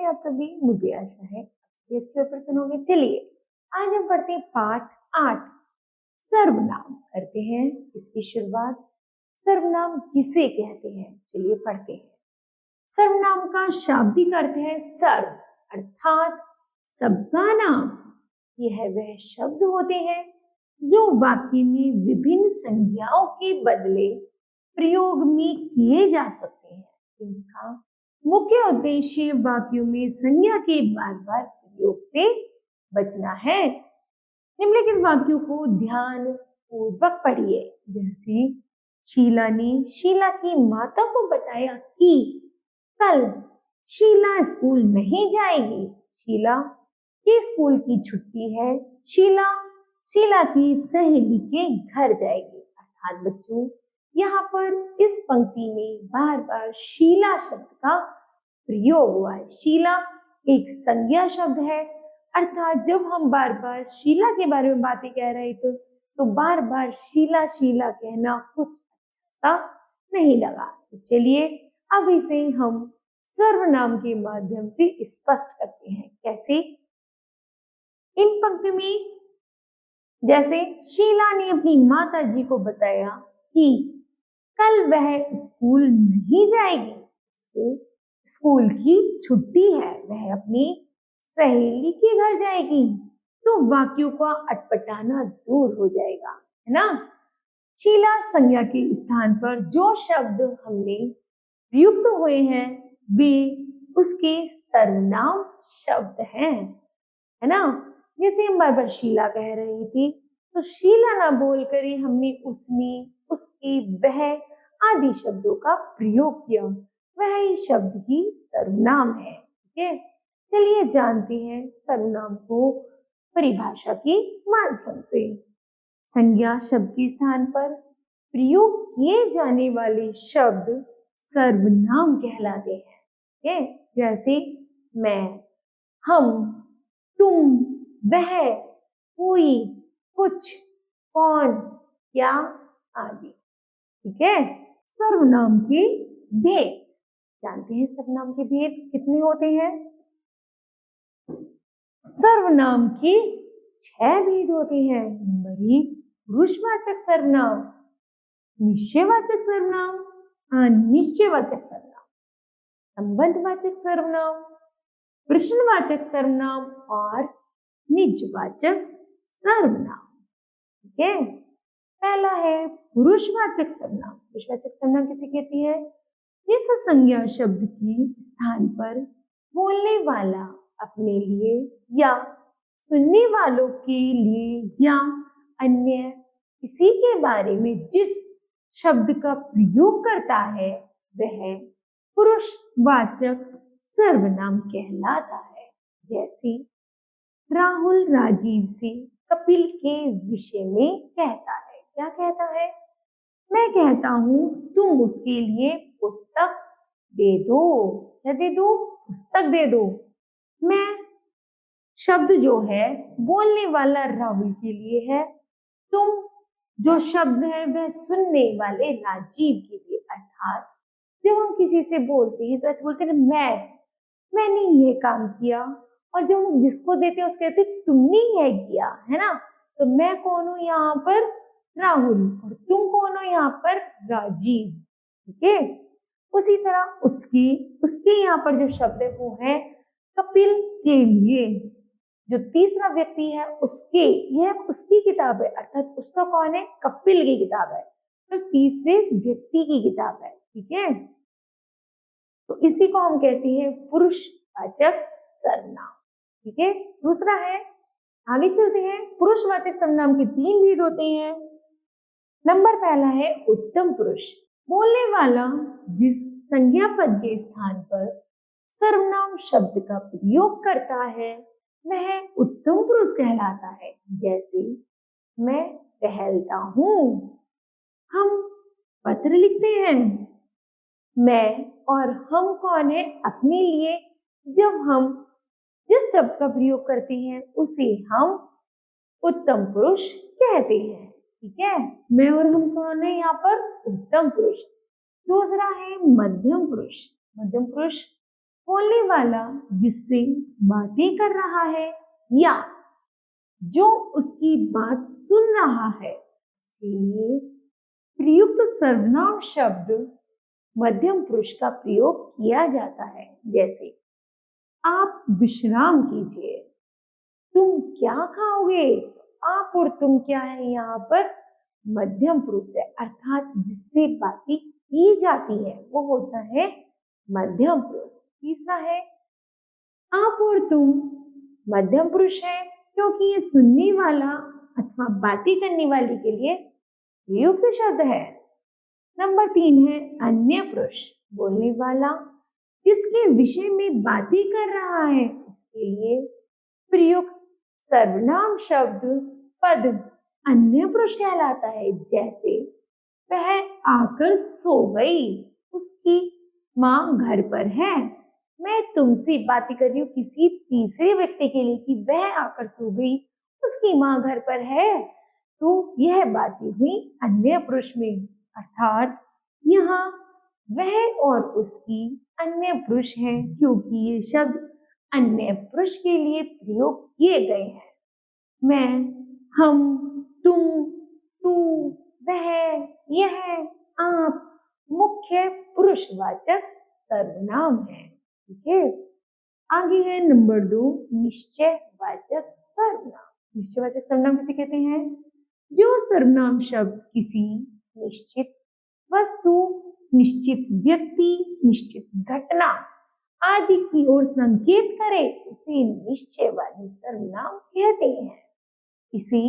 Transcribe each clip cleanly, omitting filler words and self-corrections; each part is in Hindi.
कैसे हैं आप सभी? मुझे आशा है आप सभी अच्छे पर्सन होंगे। चलिए आज हम पढ़ते हैं पाठ 8 सर्वनाम करते हैं इसकी शुरुआत। सर्वनाम किसे कहते हैं? चलिए पढ़ते हैं। सर्वनाम का शाब्दिक अर्थ है सर्व अर्थात सबका नाम। यह वह शब्द होते हैं जो वाक्य में विभिन्न संज्ञाओं के बदले प्रयोग में किए जा सकते हैं। इसका मुख्य उद्देश्य वाक्यों में संज्ञा के बार बार प्रयोग से बचना है। निम्नलिखित वाक्यों को ध्यान पूर्वक पढ़िए। जैसे शीला ने शीला की माता को बताया कि कल शीला स्कूल नहीं जाएगी। शीला की स्कूल की छुट्टी है। शीला की सहेली के घर जाएगी। अर्थात बच्चों यहाँ पर इस पंक्ति में बार बार शीला शब्द का प्रयोग हुआ है। शीला एक संज्ञा शब्द है, अर्थात जब हम बार बार शीला के बारे में बातें कह रहे थे तो बार बार शीला शीला कहना कुछ अच्छा सा नहीं लगा। तो चलिए अब इसे हम सर्वनाम के माध्यम से स्पष्ट करते हैं। कैसे? इन पंक्ति में जैसे शीला ने अपनी माता जी को बताया कि कल वह स्कूल नहीं जाएगी, उसके स्कूल की छुट्टी है, वह अपनी सहेली के घर जाएगी। तो वाक्यों का अटपटाना दूर हो जाएगा, है ना। शीला संज्ञा के स्थान पर जो शब्द हमने प्रयुक्त हुए हैं वे उसके सर्वनाम शब्द हैं, है ना। जैसे हम बार बार शीला कह रही थी तो शीला ना बोलकर ही हमने उसने, उसके, वह आदि शब्दों का प्रयोग किया। वह ही शब्द ही सर्वनाम है। ठीक है, चलिए जानते हैं सर्वनाम को परिभाषा के माध्यम से। संज्ञा शब्द के स्थान पर प्रयोग किए जाने वाले शब्द सर्वनाम कहलाते हैं। ठीक है, जैसे मैं, हम, तुम, वह, कोई, कुछ, कौन, क्या आदि। ठीक है। सर्वनाम के भेद जानते हैं। सर्वनाम के भेद कितने होते हैं? सर्वनाम के 6 भेद होते हैं। नंबर 1 पुरुषवाचक सर्वनाम, निश्चयवाचक सर्वनाम, अनिश्चयवाचक सर्वनाम, संबंधवाचक सर्वनाम, प्रश्नवाचक सर्वनाम और निजवाचक सर्वनाम। ठीक है। पहला है पुरुषवाचक सर्वनाम। पुरुषवाचक सर्वनाम किसे कहते हैं? जिस संज्ञा शब्द के स्थान पर बोलने वाला अपने लिए या सुनने वालों के लिए या अन्य किसी के बारे में जिस शब्द का प्रयोग करता है वह पुरुषवाचक सर्वनाम कहलाता है। जैसे राहुल राजीव से कपिल के विषय में कहता है। क्या कहता है? मैं कहता हूं तुम उसके लिए पुस्तक दे दो। क्या दे दो? पुस्तक दे दो। मैं शब्द जो है बोलने वाला राहुल के लिए है, तुम जो शब्द है वह सुनने वाले राजीव के लिए। अर्थात जब हम किसी से बोलते हैं तो ऐसे बोलते हैं मैंने ये काम किया, और जब हम जिसको देते हैं उसके कहते हैं तुमने यह किया, है ना। तो मैं कौन हूं यहाँ पर? राहुल। और तुम कौन हो यहाँ पर? राजीव। ठीक है। उसी तरह उसके यहाँ पर जो शब्द है वो है कपिल के लिए। जो तीसरा व्यक्ति है उसके, यह उसकी किताब है, अर्थात उसका कौन है? कपिल की किताब है, तो तीसरे व्यक्ति की किताब है। ठीक है, तो इसी को हम कहते हैं पुरुषवाचक सर्वनाम। ठीक है। दूसरा है, आगे चलते हैं। पुरुषवाचक सर्वनाम के 3 भेद होते हैं। नंबर पहला है उत्तम पुरुष। बोलने वाला जिस संज्ञा पद के स्थान पर सर्वनाम शब्द का प्रयोग करता है वह उत्तम पुरुष कहलाता है। जैसे मैं टहलता हूं, हम पत्र लिखते हैं। मैं और हम कौन है? अपने लिए। जब हम जिस शब्द का प्रयोग करते हैं उसे हम उत्तम पुरुष कहते हैं। ठीक है, मैं और हम कौन है यहाँ पर? उत्तम पुरुष। दूसरा है मध्यम पुरुष। मध्यम पुरुष बोलने वाला जिससे बातें कर रहा है या जो उसकी बात सुन रहा है, उसके लिए प्रयुक्त सर्वनाम शब्द मध्यम पुरुष का प्रयोग किया जाता है। जैसे आप विश्राम कीजिए, तुम क्या खाओगे, आप और तुम क्या है यहाँ पर मध्यम पुरुष है, अर्थात जिससे बातें की जाती है वो होता है मध्यम पुरुष। तीसरा है आप और तुम मध्यम पुरुष है क्योंकि ये सुनने वाला अथवा बातें करने वाले के लिए प्रयुक्त शब्द है। नंबर 3 है अन्य पुरुष, बोलने वाला जिसके विषय में बातें कर रहा है उसके लिए प्रयुक्त सर्वनाम शब्द पद अन्य पुरुष कहलाता है। जैसे वह आकर सो गई, उसकी माँ घर पर है। मैं तुमसे बातें कर रही हूँ किसी तीसरे व्यक्ति के लिए कि वह आकर सो गई, उसकी माँ घर पर है, तो यह बातें हुई अन्य पुरुष में, अर्थात यहाँ वह और उसकी अन्य पुरुष है क्योंकि ये शब्द अन्य पुरुष के लिए प्रयोग किए गए हैं। मैं, हम, तुम, तू, वह, यह, आप मुख्य पुरुषवाचक सर्वनाम है। ठीक है, आगे है नंबर 2 निश्चयवाचक सर्वनाम। निश्चयवाचक सर्वनाम किसे कहते हैं? जो सर्वनाम शब्द किसी निश्चित वस्तु, निश्चित व्यक्ति, निश्चित घटना आदि की ओर संकेत करे उसे निश्चयवाची सर्वनाम कहते हैं। इसे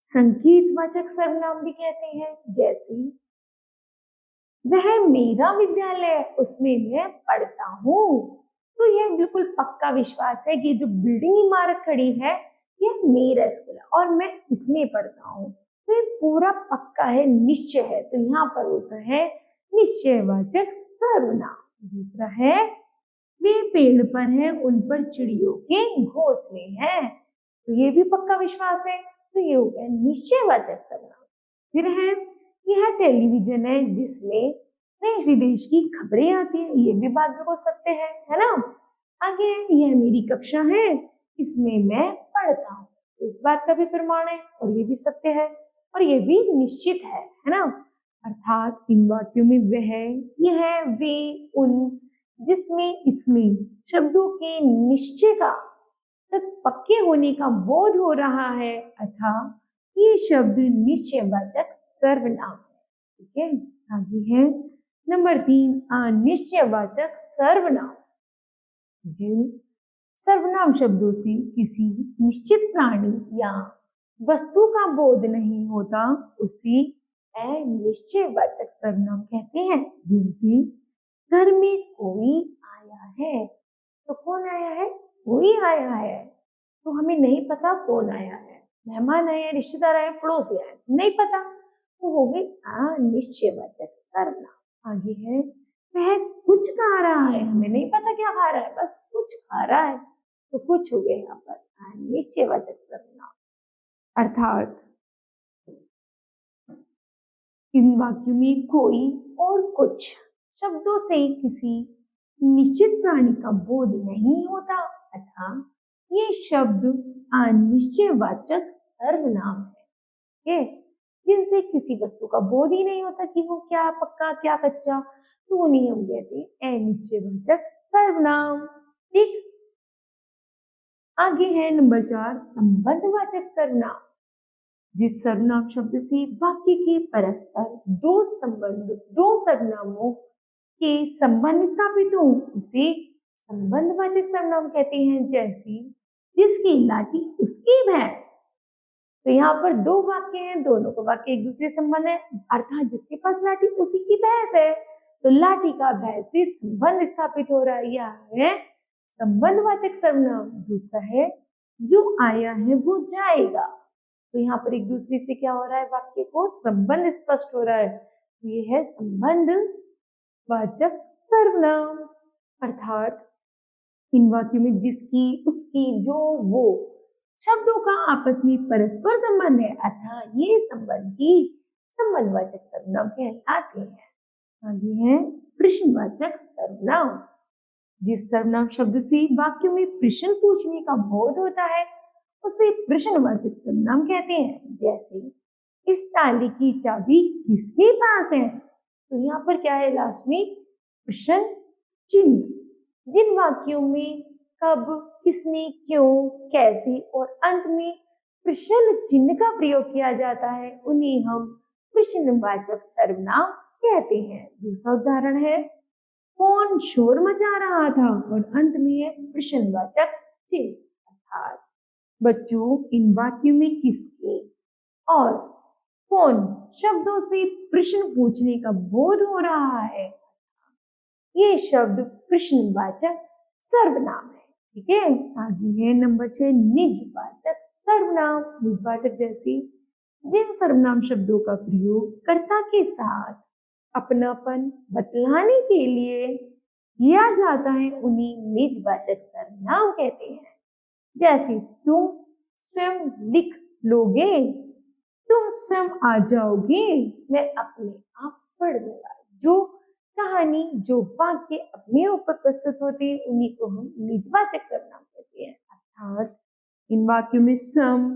संकेतवाचक सर्वनाम भी कहते हैं। जैसे वह मेरा विद्यालय है, उसमें मैं पढ़ता हूँ, तो यह बिल्कुल पक्का विश्वास है कि जो बिल्डिंग इमारत खड़ी है यह मेरा स्कूल है और मैं इसमें पढ़ता हूँ, तो ये पूरा पक्का है, निश्चय है, तो यहाँ पर होता है निश्चयवाचक सर्वनाम। दूसरा है वे पेड़ पर है, उन पर चिड़ियों के घोंसले हैं, तो ये भी पक्का विश्वास है, तो ये हो गया निश्चयवाचक सर्वनाम। फिर है यह टेलीविजन है जिसमें देश विदेश की खबरें आती है, ये भी बात बिल्कुल सत्य है ना। आगे यह मेरी कक्षा है, इसमें मैं पढ़ता हूँ, तो इस बात का भी प्रमाण है और ये भी सत्य है और ये भी निश्चित है ना। अर्थात इन वाक्यों में वह, यह, वे, उन, जिसमें, इसमें शब्दों के निश्चय का तक पक्के होने का बोध हो रहा है, अर्थात ये शब्द निश्चयवाचक सर्वनाम है। ठीक है, आगे है नंबर 3 अनिश्चयवाचक सर्वनाम। जिन सर्वनाम शब्दों से किसी निश्चित प्राणी या वस्तु का बोध नहीं होता उसे अनिश्चयवाचक सर्वनाम कहते हैं। जैसे घर में कोई आया है, तो कौन आया है? कोई आया है, तो हमें नहीं पता कौन आया है, मेहमान आए, रिश्तेदार आए, पड़ोसी आए, नहीं पता, तो हो गई अनिश्चयवाचक सर्वनाम। आगे है वह कुछ खा रहा है, हमें नहीं पता क्या खा रहा है, बस कुछ खा रहा है, तो कुछ हो गया यहाँ पर अनिश्चयवाचक सर्वनाम। अर्थात इन वाक्यों में कोई और कुछ शब्दों से किसी निश्चित प्राणी का बोध नहीं होता, अर्थात ये शब्द अनिश्चयवाचक सर्वनाम है, जिनसे किसी वस्तु का बोध ही नहीं होता कि वो क्या पक्का क्या कच्चा, तो उन्हें हम कहते हैं अनिश्चयवाचक सर्वनाम। ठीक, आगे है नंबर 4 संबंधवाचक सर्वनाम। जिस सर्वनाम शब्द से वाक्य के परस्पर दो सर्वनामों के संबंध स्थापित हो उसे संबंधवाचक सर्वनाम कहते हैं। जैसे जिसकी लाठी उसकी भैंस, तो यहाँ पर दो वाक्य हैं, दोनों का वाक्य एक दूसरे संबंध है, अर्थात जिसके पास लाठी उसी की भैंस है, तो लाठी का भैंस से संबंध स्थापित हो रहा है, यह है संबंधवाचक सर्वनाम। दूसरा है जो आया है वो जाएगा, तो यहाँ पर एक दूसरे से क्या हो रहा है, वाक्य को संबंध स्पष्ट हो रहा है, तो ये है संबंध वाचक सर्वनाम। अर्थात इन वाक्यों में जिसकी, उसकी, जो, वो शब्दों का आपस में परस्पर संबंध है, अर्थात ये संबंध ही संबंधवाचक सर्वनाम कहलाते हैं। आगे है प्रश्नवाचक सर्वनाम। जिस सर्वनाम शब्द से वाक्य में प्रश्न पूछने का बोध होता है उसे प्रश्नवाचक सर्वनाम कहते हैं। जैसे इस ताले की चाबी किसके पास है, तो यहाँ पर क्या है, लास्ट में प्रश्न चिन्ह। जिन वाक्यों में कब, किसने, क्यों, कैसे और अंत में प्रश्न चिन्ह का प्रयोग किया जाता है उन्हें हम प्रश्नवाचक सर्वनाम कहते हैं। दूसरा उदाहरण है, कौन शोर मचा रहा था, और अंत में है प्रश्नवाचक चिन्ह। अर्थात बच्चों, इन वाक्यों में किसके और कौन शब्दों से प्रश्न पूछने का बोध हो रहा है, ये शब्द प्रश्नवाचक सर्वनाम है। ठीक है, आगे है नंबर 6, निजवाचक सर्वनाम। निजवाचक जैसे जिन सर्वनाम शब्दों का प्रयोग कर्ता के साथ अपनापन बतलाने के लिए किया जाता है उन्हें निजवाचक सर्वनाम कहते हैं। जैसे तुम स्वयं लिख लोगे, तुम स्वयं आ जाओगे, मैं अपने आप पढ़ लूंगा। जो कहानी, जो वाक्य अपने ऊपर प्रस्तुत होते हैं उन्हीं को हम निजवाचक सर्वनाम कहते हैं। अर्थात इन वाक्यों में स्वयं,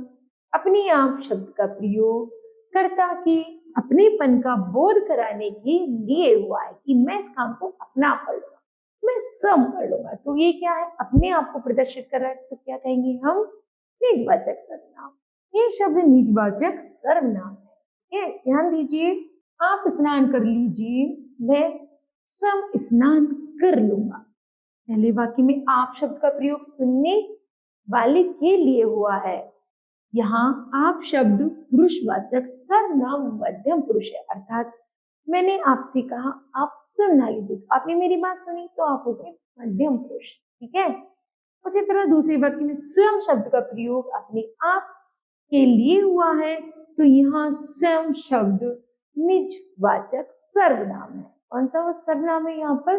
अपने आप शब्द का प्रयोग कर्ता की अपनेपन का बोध कराने के लिए हुआ है कि मैं इस काम को अपना कर लूंगा, मैं स्वयं कर लूंगा। तो ये क्या है, अपने आप को प्रदर्शित कर रहा है, तो क्या कहेंगे हम, निजवाचक सर्वनाम। ये शब्द निजवाचक सर्वनाम है। ध्यान दीजिए, आप स्नान कर लीजिए, मैं स्वयं स्नान कर लूंगा। पहले वाक्य में आप शब्द का प्रयोग सुनने वाले के लिए हुआ है। यहाँ आप शब्द पुरुषवाचक सर्वनाम मध्यम पुरुष है। अर्थात मैंने आपसे कहा, आप स्वयं ना लीजिए, आपने मेरी बात सुनी तो आप हो गए मध्यम पुरुष। ठीक है, उसी तरह दूसरे वाक्य में स्वयं शब्द का प्रयोग अपने आप के लिए हुआ है, तो यहाँ स्वयं शब्द निजवाचक सर्वनाम है। कौन सा वो सर्वनाम है यहाँ पर,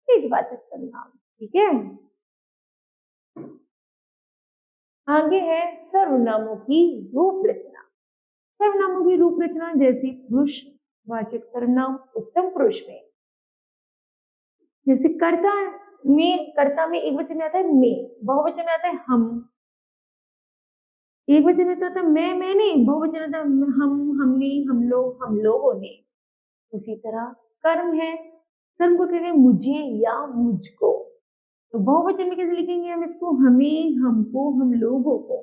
निजवाचक सर्वनाम। ठीक है, आगे है सर्वनामों की रूप रचना। सर्वनामों की रूप रचना जैसे पुरुषवाचक सर्वनाम उत्तम पुरुष में, जैसे कर्ता में एक वचन में आता है मैं, बहुवचन में आता है हम, एक वचन में तो आता है मैं, मैंने, बहुवचन में आता है हम, हमने, हम लोग, हम लोगों ने। उसी तरह कर्म है, कर्म को कहेंगे मुझे या मुझको, तो बहुवचन में कैसे लिखेंगे हम इसको, हमें, हमको, हम लोगों को।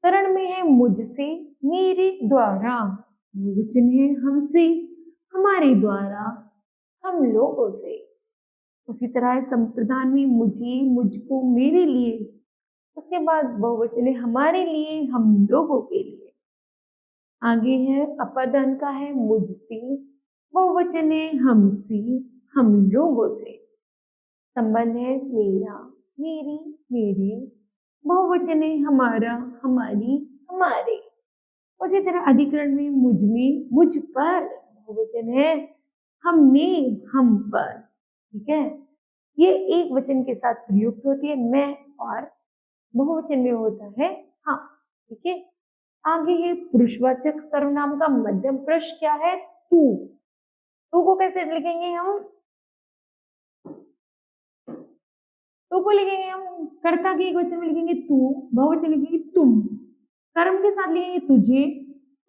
करण में है मुझसे, मेरे द्वारा, बहुवचन है हमसे, हमारे द्वारा, हम लोगों से। उसी तरह संप्रदान में मुझे, मुझको, मेरे लिए, उसके बाद बहुवचन है हमारे लिए, हम लोगों के लिए। आगे है अपादान का है मुझसे, बहुवचन है हमसे, हम लोगों से। संबंध है मेरा, मेरी, मेरे, बहुवचन है हमारा, हमारी, हमारे। उसी तरह अधिकरण में मुझ में, मुझ पर, बहुवचन है हमने, हम पर। ठीक है, ये एक वचन के साथ प्रयुक्त होती है मैं, और बहुवचन में होता है हम। ठीक है, आगे है पुरुषवाचक सर्वनाम का मध्यम पुरुष क्या है, तू। तू को कैसे लिखेंगे हम, तू को लिखेंगे हम कर्ता के एक वचन में लिखेंगे तू, बहुवचन लिखेंगे तुम। कर्म के साथ लिखेंगे तुझे,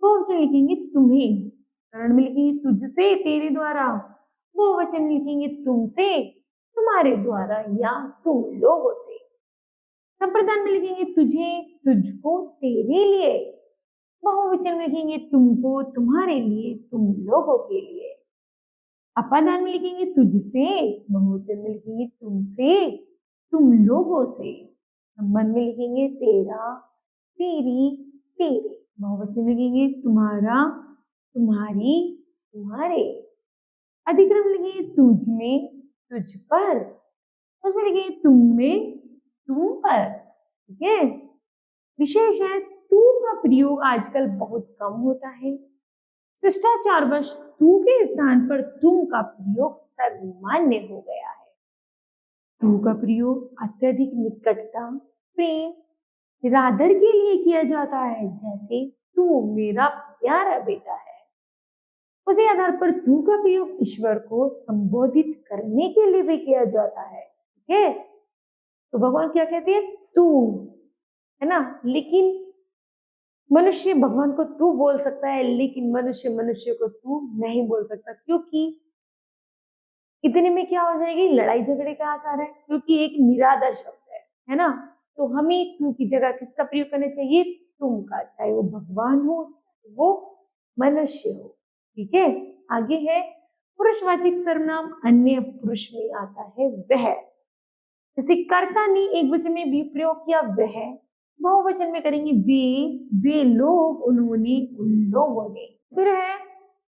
बहुवचन लिखेंगे तुम्हें। करण में लिखेंगे तुझसे, तेरे द्वारा, बहुवचन में लिखेंगे तुमसे, तुम्हारे द्वारा, या तुम लोगों से। संप्रदान में लिखेंगे तुझे, तुझको, तेरे लिए, बहुवचन में लिखेंगे तुमको, तुम्हारे लिए, तुम लोगों के लिए। अपादान में लिखेंगे तुझसे, बहुवचन में लिखेंगे तुमसे, तुम लोगों से। संबंध में लिखेंगे तेरा, तेरी, तेरे, बहुवचन में लिखेंगे तुम्हारा, तुम्हारी, तुम्हारे। अधिकरण में लिखेंगे तुझ में, तुझ पर, उसमें लिखेंगे तुम में, तुम पर। ठीक है, विशेष है तू का प्रयोग आजकल बहुत कम होता है। शिष्टाचारवश तू के स्थान पर तुम का प्रयोग सर्वमान्य हो गया है। तू का प्रयोग अत्यधिक निकटता, प्रेम, निरादर के लिए किया जाता है। जैसे तू मेरा प्यारा बेटा है। उसी आधार पर तू का प्रयोग ईश्वर को संबोधित करने के लिए भी किया जाता है। है। तो भगवान क्या कहते हैं? तू, है ना। लेकिन मनुष्य भगवान को तू बोल सकता है, लेकिन मनुष्य मनुष्य को तू नहीं बोल सकता, क्योंकि इतने में क्या हो जाएगी? लड़ाई झगड़े का आसार है, क्योंकि एक निरादर शब्द है ना। तो हमें तू की जगह किसका प्रयोग करना चाहिए? तुम का, चाहे वो भगवान हो चाहे वो मनुष्य हो। ठीक है। आगे है पुरुषवाचक सर्वनाम अन्य पुरुष में आता है वह। जैसे कर्ता ने एक वचन में भी प्रयोग किया वह, बहुवचन में करेंगे वे लोग, उन्होंने, उन लोगों ने। फिर है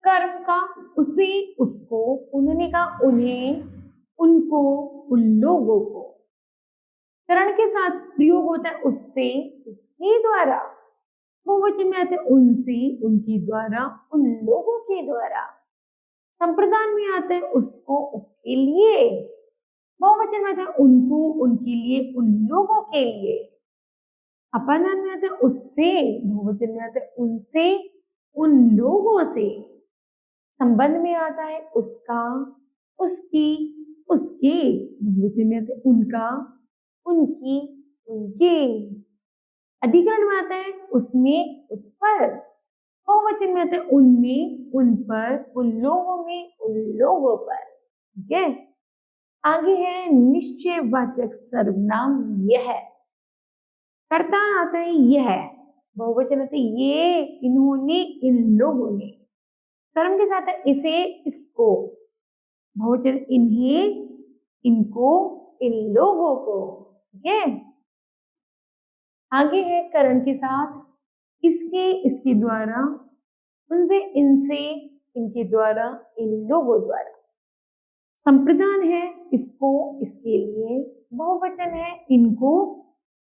कर्म का उसे, उसको, उन्होंने का उन्हें, उनको, उन लोगों को। करण के साथ प्रयोग होता है उससे, उसके द्वारा। बहुवचन में आते हैं उनसे, उनके द्वारा, उन लोगों के द्वारा। संप्रदान में आता है उसको, उसके लिए। बहुवचन में आता है उनको, उनके लिए, उन लोगों के लिए। अपादान में आता है उससे, बहुवचन में आता है उनसे, उन लोगों से। संबंध में आता है उसका, उसकी, उसके। बहुवचन में आता है उनका, उनकी, उनके। अधिकरण में आता है उसमें, उस पर। बहुवचन में आता है उनमें, उन पर, उन लोगों में, उन लोगों पर। ठीक है। आगे है निश्चयवाचक सर्वनाम यह। कर्ता आता है यह, बहुवचन आता है ये, इन्होंने, इन लोगों ने। कर्म के साथ है इसे, इसको। बहुवचन इन्हें, इनको, इन लोगों को। ठीक है। आगे है करण के साथ इसके, इसके द्वारा, उनसे, इनसे, इनके द्वारा, इन लोगों द्वारा। संप्रदान है इसको, इसके लिए। बहुवचन है इनको,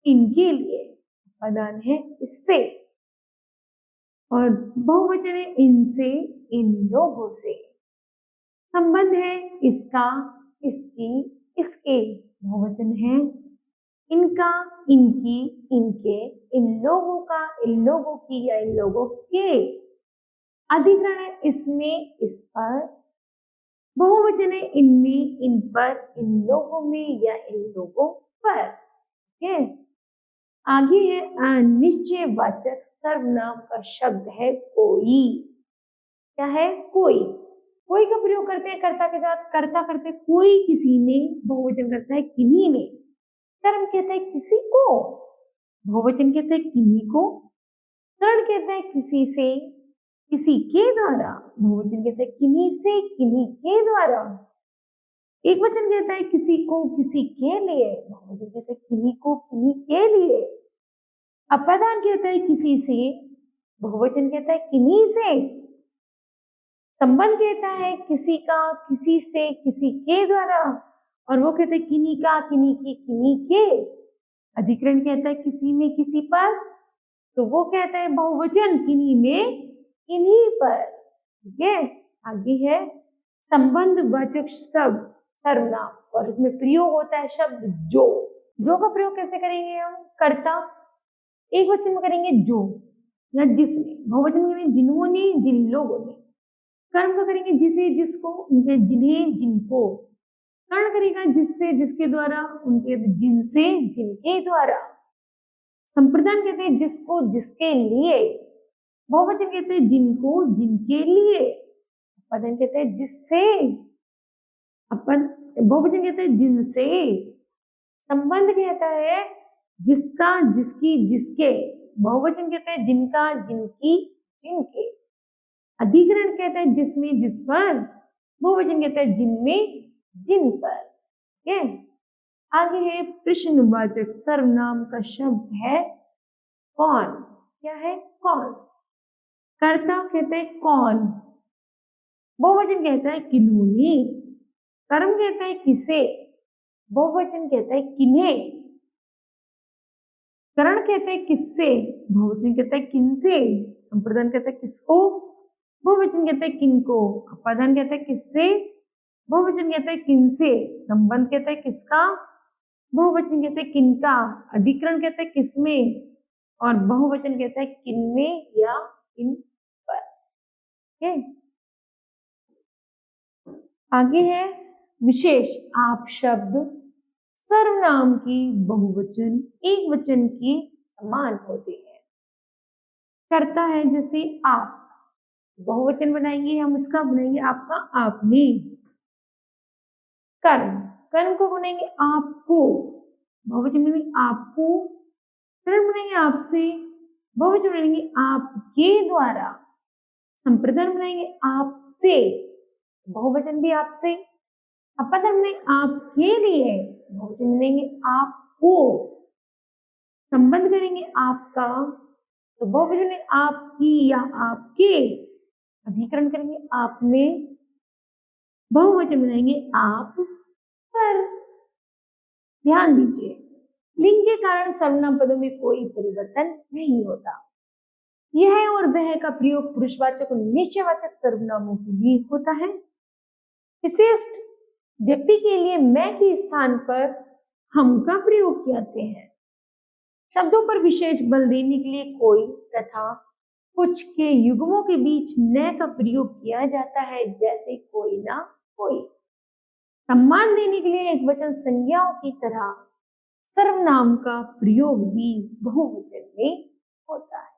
इनके लिए। पदान है इससे, और बहुवचन है इनसे, इन लोगों से। संबंध है इसका, इसकी, इसके। बहुवचन है इनका, इनकी, इनके, इन लोगों का, इन लोगों की या इन लोगों के। अधिकरण है इसमें, इस पर। बहुवचन है इनमें, इन पर, इन लोगों में या इन लोगों पर। ठीक है। आगे है अनिश्चयवाचक सर्वनाम का शब्द है कोई। क्या है? कोई। कोई का प्रयोग करते हैं कर्ता के साथ, कर्ता करते कोई, किसी ने। बहुवचन करता है किन्हीं ने। कर्म कहता है किसी को, बहुवचन कहता है किन्हीं को। करण कहता है किसी से, किसी के द्वारा। बहुवचन कहता है किन्हीं से, किन्हीं के द्वारा। एक वचन कहता है किसी को, किसी के लिए। बहुवचन कहता है किन्हीं को, किन्हीं के लिए। अपादान कहता है किसी से, बहुवचन कहता है किन्हीं से। संबंध कहता है किसी का, किसी से, किसी के द्वारा, और वो कहते हैं किन्हीं का, किन्हीं की, किन्हीं के। अधिकरण कहता है किसी में, किसी पर, तो वो कहता है बहुवचन किन्हीं में, किन्हीं पर। ठीक है। आगे है संबंध वाचक शब्द सर्वनाम, और इसमें प्रयोग होता है शब्द जो। जो का प्रयोग कैसे करेंगे हम? कर्ता एक वचन में करेंगे जो, या जिसने। बहुवचन में जिन्होंने, जिन लोगों ने। कर्म का करेंगे जिसे, जिसको, उनके, जिन्हें, जिनको। कर्ण करेगा जिससे, जिसके द्वारा, उनके, जिनसे, जिनके द्वारा। संप्रदान कहते हैं जिसको, जिसके लिए। बहुवचन कहते हैं जिनको, जिनके लिए। पदन कहते हैं जिससे, अपन बहुवचन कहते हैं जिनसे। संबंध कहता है जिसका, जिसकी, जिसके। बहुवचन कहते हैं जिनका, जिनकी, जिनके। अधिकरण कहता है जिसमें, जिस पर। बहुवचन कहता है जिनमें, जिन पर। ठीक है। आगे है प्रश्नवाचक सर्वनाम का शब्द है कौन। क्या है? कौन। कर्ता कहता है कौन, बहुवचन कहता है किन्होंने। कर्म कहता है किसे, बहुवचन कहता है किन्हें। करण कहता है किससे, बहुवचन कहता है किनसे। संप्रदान कहता है किसको, बहुवचन कहता है किनको। अपादान कहता है किससे, बहुवचन कहता है किनसे। संबंध कहता है किसका, बहुवचन कहता है किनका। अधिकरण कहता है किसमें, और बहुवचन कहता है किनमें या किन पर। ठीक है। आगे है विशेष आप शब्द सर्वनाम की बहुवचन एक वचन के समान होते हैं। करता है जैसे आप, बहुवचन बनाएंगे हम, उसका बनाएंगे आपका आपने। कर्म, कर्म को बनाएंगे आपको, बहुवचन बनाएंगे आपको। कर्म बनाएंगे आपसे, बहुवचन बनाएंगे आपके द्वारा। संप्रदान बनाएंगे आपसे, बहुवचन भी आपसे। अपधर्म बनाएंगे आपके लिए, बहुवचन बनाएंगे आपको। संबंध करेंगे आपका, तो बहुवचन में आपकी या आपके। अधिकरण करेंगे आप में, बहुवचन बनाएंगे आप पर। ध्यान दीजिए, लिंग के कारण सर्वनाम पदों में कोई परिवर्तन नहीं होता। यह और वह का प्रयोग पुरुषवाचक और निश्चयवाचक सर्वनामों के लिए होता है। विशिष्ट व्यक्ति के लिए मैं के स्थान पर हम का प्रयोग किए हैं। शब्दों पर विशेष बल देने के लिए कोई तथा कुछ के युग्मों के बीच न का प्रयोग किया जाता है, जैसे कोई ना कोई। सम्मान देने के लिए एक वचन संज्ञाओं की तरह सर्वनाम का प्रयोग भी बहुवचन में होता है।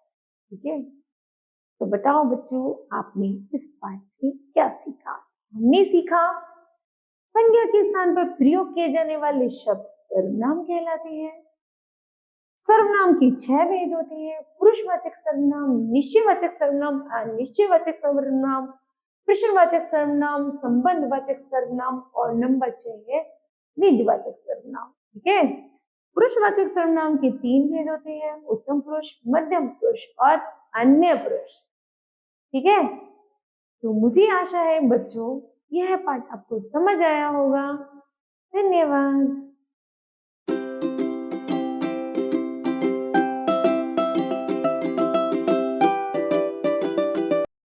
ठीक है, तो बताओ बच्चों, आपने इस पाठ से क्या सीखा? हमने सीखा संज्ञा के स्थान पर प्रयोग किए जाने वाले शब्द सर्वनाम कहलाते हैं। सर्वनाम के 6 भेद होते हैं: पुरुषवाचक सर्वनाम, निश्चयवाचक सर्वनाम, अनिश्चयवाचक सर्वनाम, प्रश्नवाचक सर्वनाम, संबंधवाचक सर्वनाम, और नंबर 6 है निजवाचक सर्वनाम। ठीक है, पुरुषवाचक सर्वनाम के 3 भेद होते हैं: उत्तम पुरुष, मध्यम पुरुष और अन्य पुरुष। ठीक है, तो मुझे आशा है बच्चों यह पाठ आपको समझ आया होगा। धन्यवाद।